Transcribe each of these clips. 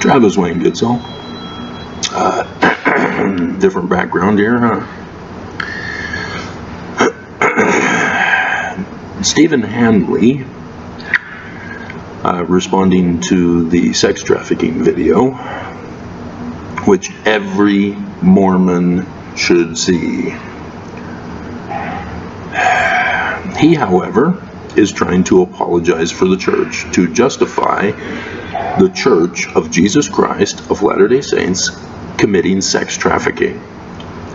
Travis Wayne Goodsell. Different background here, huh? Stephen Handley, responding to the sex trafficking video, which every Mormon should see. He, however, is trying to apologize for the church to justify the Church of Jesus Christ of Latter-day Saints committing sex trafficking.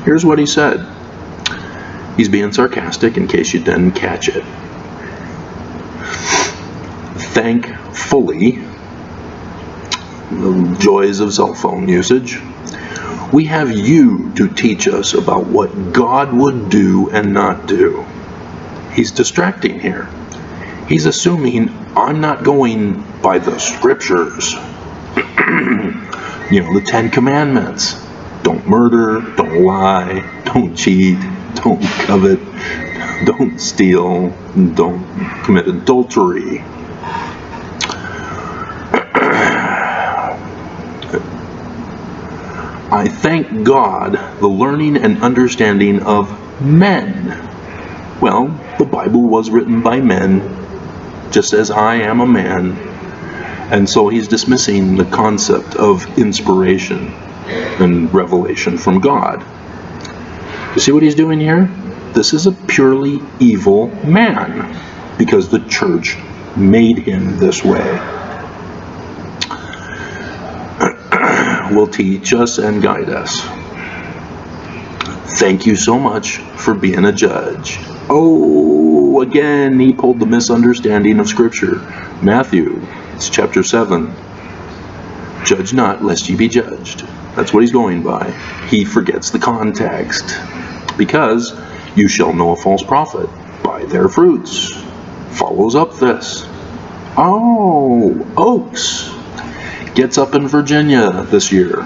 Here's what he said. He's being sarcastic in case you didn't catch it. Thankfully, the joys of cell phone usage, we have you to teach us about what God would do and not do. He's distracting here. He's assuming I'm not going by the scriptures. The 10 Commandments. Don't murder, don't lie, don't cheat, don't covet, don't steal, don't commit adultery. I thank God the learning and understanding of men. Well, the Bible was written by men, just as I am a man. And so he's dismissing the concept of inspiration and revelation from God. You see what he's doing here? This is a purely evil man, because the church made him this way. Will teach us and guide us. Thank you so much for being a judge. Oh, again, he pulled the misunderstanding of Scripture. Matthew, it's chapter 7. Judge not, lest ye be judged. That's what he's going by. He forgets the context. Because you shall know a false prophet by their fruits. Follows up this. Oh, Oaks gets up in Virginia this year,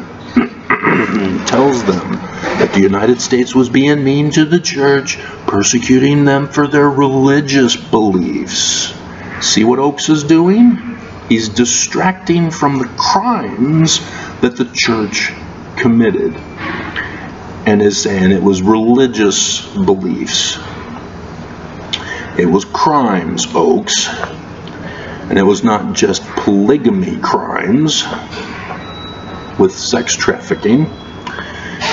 tells them that the United States was being mean to the church, persecuting them for their religious beliefs. See what Oaks is doing? He's distracting from the crimes that the church committed, and is saying it was religious beliefs. It was crimes, Oaks. And it was not just polygamy crimes with sex trafficking.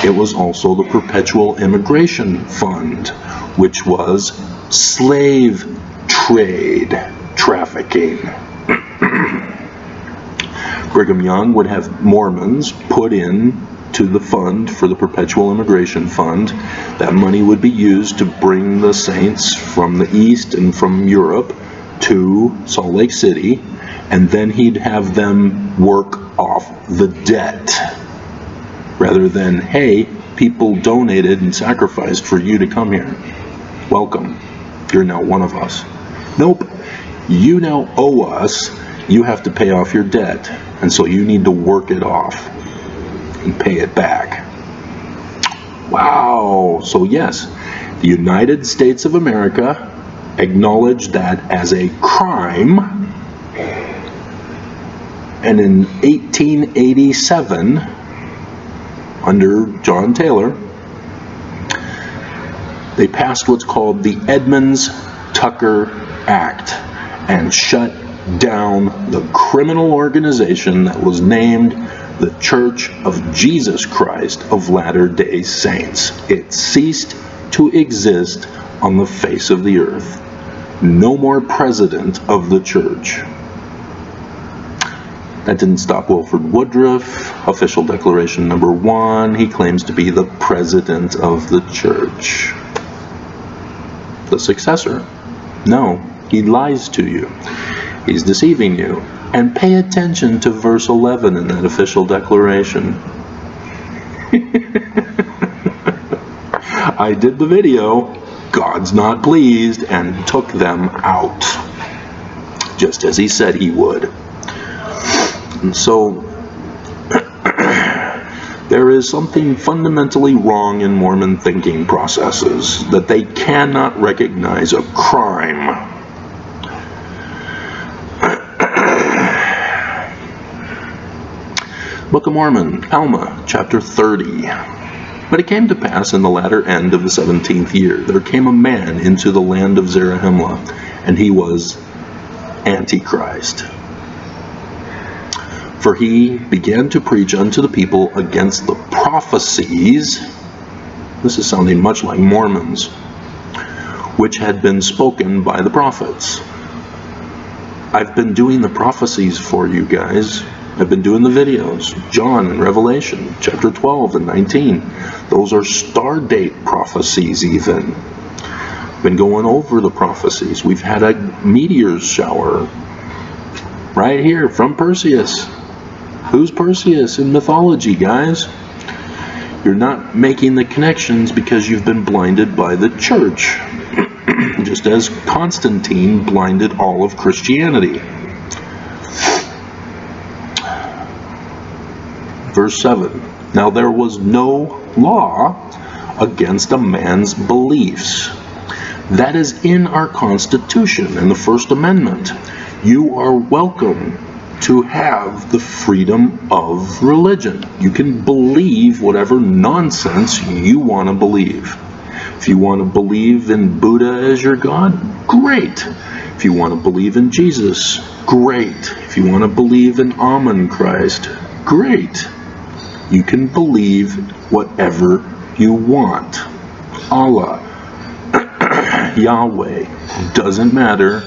It was also the Perpetual Immigration Fund, which was slave trade trafficking. Brigham Young would have Mormons put in to the fund for the Perpetual Immigration Fund. That money would be used to bring the saints from the East and from Europe to Salt Lake City, and then he'd have them work off the debt, rather than, hey, people donated and sacrificed for you to come here. Welcome. You're now one of us. Nope. You now owe us. You have to pay off your debt, and so you need to work it off and pay it back. Wow. So yes, the United States of America acknowledged that as a crime, and in 1887, under John Taylor, they passed what's called the Edmunds-Tucker Act and shut down the criminal organization that was named the Church of Jesus Christ of Latter-day Saints. It ceased to exist on the face of the earth. No more president of the church. That didn't stop Wilford Woodruff. Official declaration number 1, he claims to be the president of the church. The successor. No, he lies to you. He's deceiving you. And pay attention to verse 11 in that official declaration. I did the video. God's not pleased, and took them out, just as he said he would. And so there is something fundamentally wrong in Mormon thinking processes, that they cannot recognize a crime. Book of Mormon, Alma, chapter 30. But it came to pass in the latter end of the 17th year, there came a man into the land of Zarahemla, and he was Antichrist. For he began to preach unto the people against the prophecies, this is sounding much like Mormons, which had been spoken by the prophets. I've been doing the prophecies for you guys. I've been doing the videos. John and Revelation, chapter 12 and 19. Those are star date prophecies even. Been going over the prophecies. We've had a meteor shower right here from Perseus. Who's Perseus in mythology, guys? You're not making the connections because you've been blinded by the church. Just as Constantine blinded all of Christianity. Verse 7. Now there was no law against a man's beliefs. That is in our Constitution and the First Amendment. You are welcome to have the freedom of religion. You can believe whatever nonsense you want to believe. If you want to believe in Buddha as your God, great. If you want to believe in Jesus, great. If you want to believe in Amen Christ, great. You can believe whatever you want. Allah, Yahweh, doesn't matter.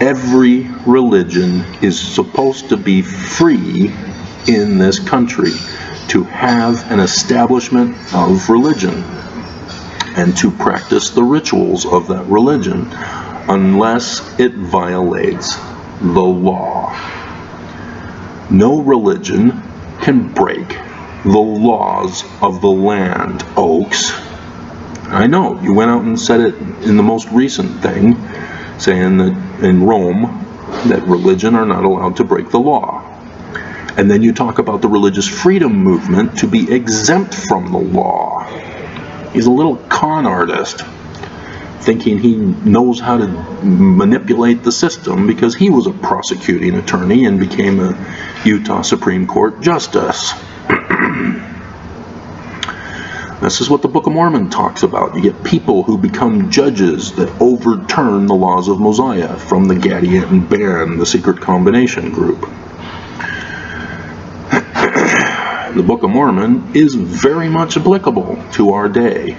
Every religion is supposed to be free in this country to have an establishment of religion and to practice the rituals of that religion unless it violates the law. No religion can break the laws of the land, Oaks. I know, you went out and said it in the most recent thing, saying that in Rome, that religion are not allowed to break the law. And then you talk about the religious freedom movement to be exempt from the law. He's a little con artist, thinking he knows how to manipulate the system because he was a prosecuting attorney and became a Utah Supreme Court justice. This is what the Book of Mormon talks about. You get people who become judges that overturn the laws of Mosiah from the Gadiant and Band, the secret combination group. The Book of Mormon is very much applicable to our day,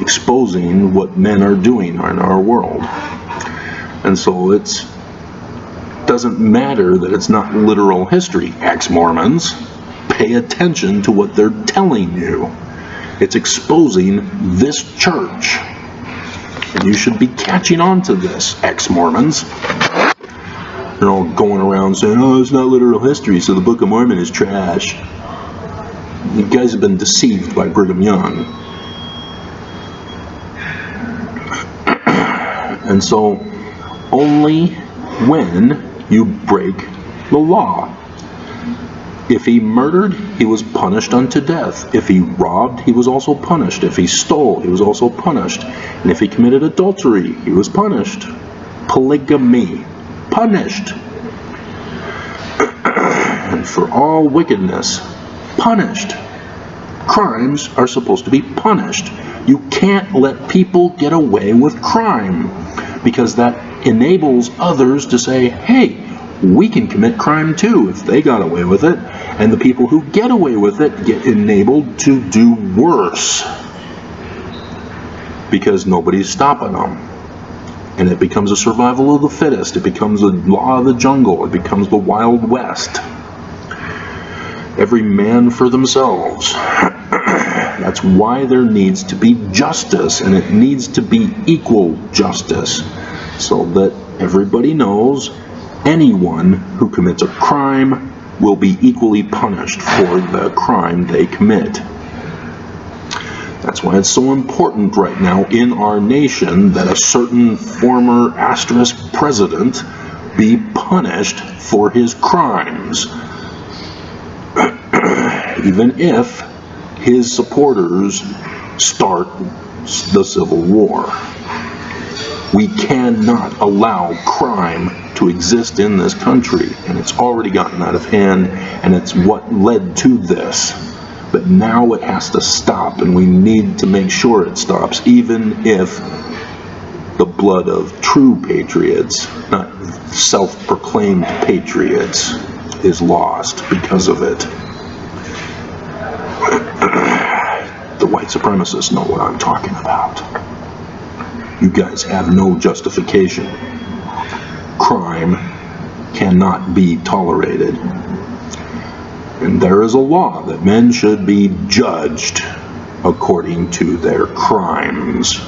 exposing what men are doing in our world. And so it doesn't matter that it's not literal history. Ex-Mormons, pay attention to what they're telling you. It's exposing this church. And you should be catching on to this, ex-Mormons. They're all going around saying, oh, it's not literal history, so the Book of Mormon is trash. You guys have been deceived by Brigham Young. And so, only when you break the law. If he murdered, he was punished unto death. If he robbed, he was also punished. If he stole, he was also punished. And if he committed adultery, he was punished. Polygamy, punished. And for all wickedness, punished. Crimes are supposed to be punished. You can't let people get away with crime, because that enables others to say, hey, we can commit crime too if they got away with it. And the people who get away with it get enabled to do worse because nobody's stopping them. And it becomes a survival of the fittest. It becomes a law of the jungle. It becomes the Wild West. Every man for themselves. That's why there needs to be justice, and it needs to be equal justice, so that everybody knows anyone who commits a crime will be equally punished for the crime they commit. That's why it's so important right now in our nation that a certain former asterisk president be punished for his crimes, even if his supporters start the Civil War. We cannot allow crime to exist in this country, and it's already gotten out of hand, and it's what led to this. But now it has to stop, and we need to make sure it stops, even if the blood of true patriots, not self-proclaimed patriots, is lost because of it. The white supremacists know what I'm talking about. You guys have no justification. Crime cannot be tolerated. And there is a law that men should be judged according to their crimes.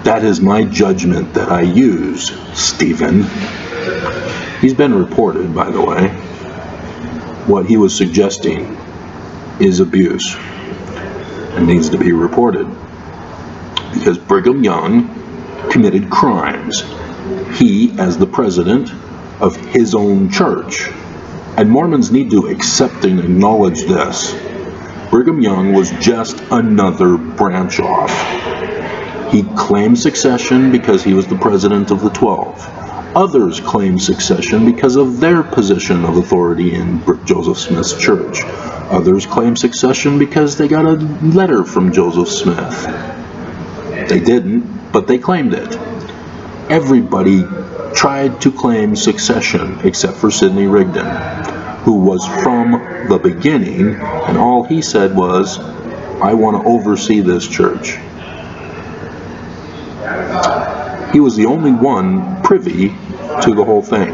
That is my judgment that I use, Stephen. He's been reported, by the way. What he was suggesting is abuse and needs to be reported. Because Brigham Young committed crimes. He, as the president of his own church. And Mormons need to accept and acknowledge this. Brigham Young was just another branch off. He claimed succession because he was the president of the 12. Others claimed succession because of their position of authority in Joseph Smith's church. Others claimed succession because they got a letter from Joseph Smith. They didn't, but they claimed it. Everybody tried to claim succession except for Sidney Rigdon, who was from the beginning, and all he said was, I want to oversee this church. He was the only one privy to the whole thing.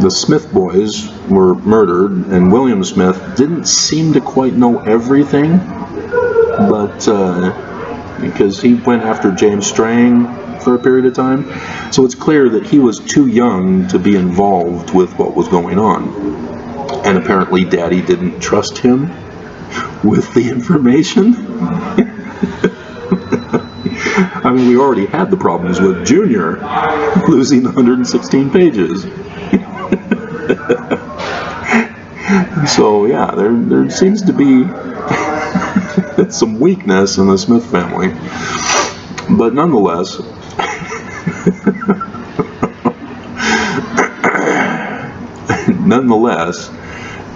The Smith boys were murdered, and William Smith didn't seem to quite know everything, but because he went after James Strang for a period of time. So it's clear that he was too young to be involved with what was going on. And apparently Daddy didn't trust him with the information. I mean, we already had the problems with Junior losing 116 pages. So yeah, there seems to be some weakness in the Smith family. But nonetheless,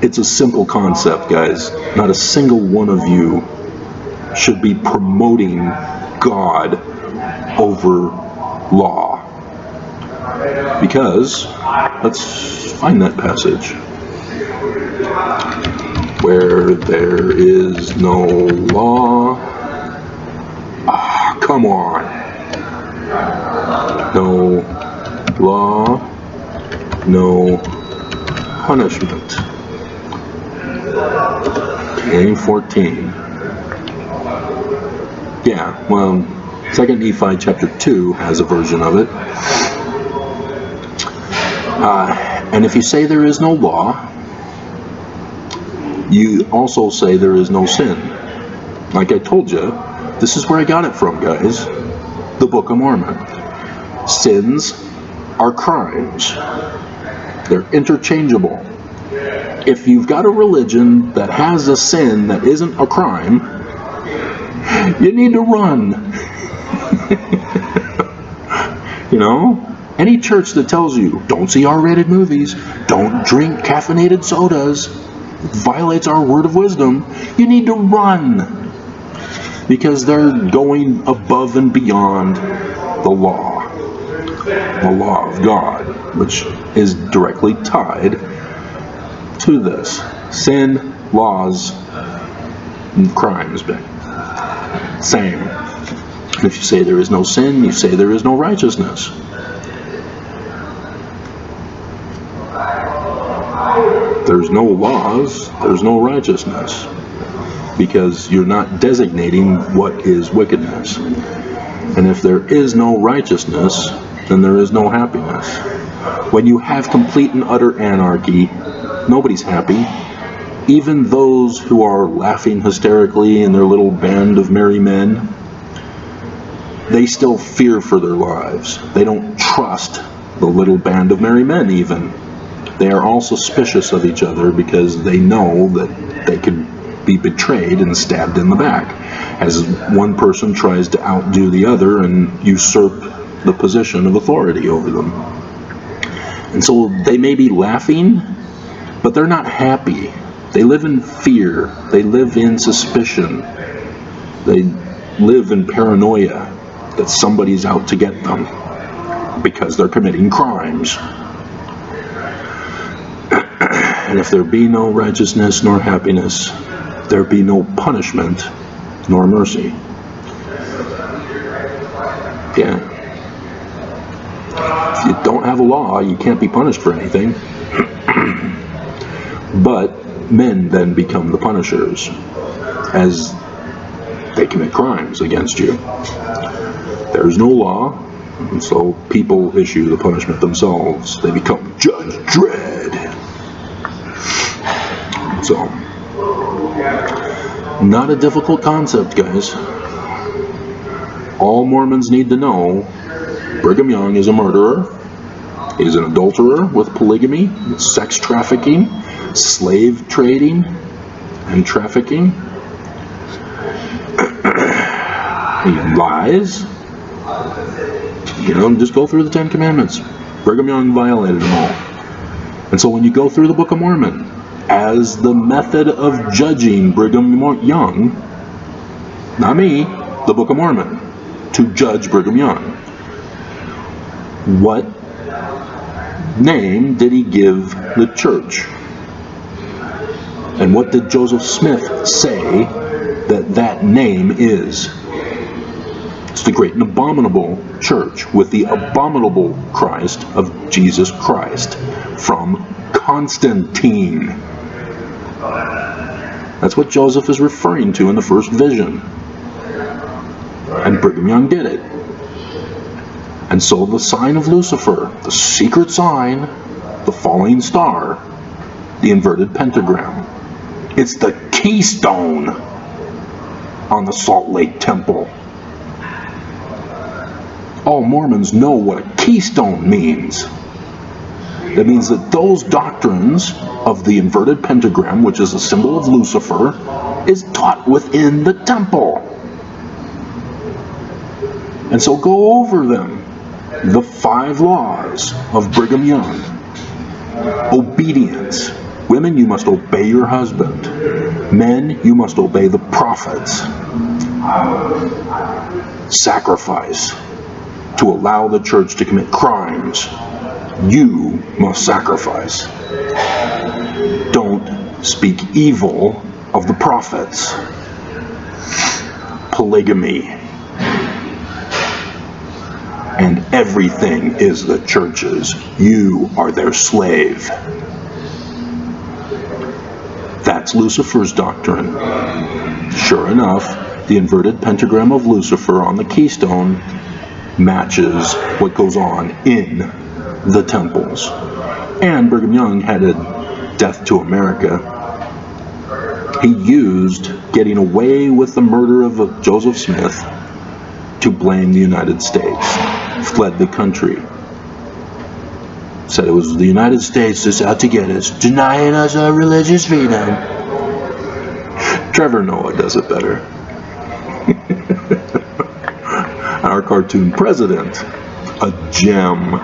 it's a simple concept, guys. Not a single one of you should be promoting God over law. Because, let's find that passage. Where there is no law. Come on. No law, no punishment. Okay, 14. Yeah, well, 2 Nephi chapter 2 has a version of it. And if you say there is no law, you also say there is no sin. Like I told you, this is where I got it from, guys. The Book of Mormon. Sins are crimes. They're interchangeable. If you've got a religion that has a sin that isn't a crime, you need to run. You know? Any church that tells you, don't see R-rated movies, don't drink caffeinated sodas, violates our word of wisdom, you need to run. Because they're going above and beyond the law of God, which is directly tied to this. Sin, laws, and crimes. Same. If you say there is no sin, you say there is no righteousness. There's no laws, there's no righteousness. Because you're not designating what is wickedness. And if there is no righteousness, then there is no happiness. When you have complete and utter anarchy, nobody's happy. Even those who are laughing hysterically in their little band of merry men, they still fear for their lives. They don't trust the little band of merry men even. They are all suspicious of each other because they know that they could be betrayed and stabbed in the back, as one person tries to outdo the other and usurp the position of authority over them. And so they may be laughing, but they're not happy. They live in fear. They live in suspicion. They live in paranoia that somebody's out to get them because they're committing crimes. And if there be no righteousness nor happiness, there be no punishment nor mercy. Yeah. If you don't have a law, you can't be punished for anything. But men then become the punishers as they commit crimes against you. There's no law, and so people issue the punishment themselves. They become Judge Dredd. So, not a difficult concept, guys. All Mormons need to know: Brigham Young is a murderer. He's an adulterer with polygamy, sex trafficking, slave trading, and trafficking. He lies. Just go through the 10 Commandments. Brigham Young violated them all. And so when you go through the Book of Mormon, as the method of judging Brigham Young, not me, the Book of Mormon, to judge Brigham Young, what name did he give the church? And what did Joseph Smith say that name is? It's the great and abominable church with the abominable Christ of Jesus Christ from Constantine. That's what Joseph is referring to in the first vision. And Brigham Young did it. And so the sign of Lucifer, the secret sign, the falling star, the inverted pentagram, it's the keystone on the Salt Lake Temple. All Mormons know what a keystone means. It means that those doctrines of the inverted pentagram, which is a symbol of Lucifer, is taught within the temple. And so go over them. The 5 laws of Brigham Young. Obedience. Women, you must obey your husband. Men, you must obey the prophets. Sacrifice. To allow the church to commit crimes, you must sacrifice. Don't speak evil of the prophets. Polygamy. And everything is the church's. You are their slave. That's Lucifer's doctrine. Sure enough, the inverted pentagram of Lucifer on the keystone matches what goes on in the temples. And Brigham Young had a death to America. He used getting away with the murder of Joseph Smith to blame the United States. Fled the country. Said it was the United States that's out to get us, denying us our religious freedom. Trevor Noah does it better. Our cartoon president, a gem.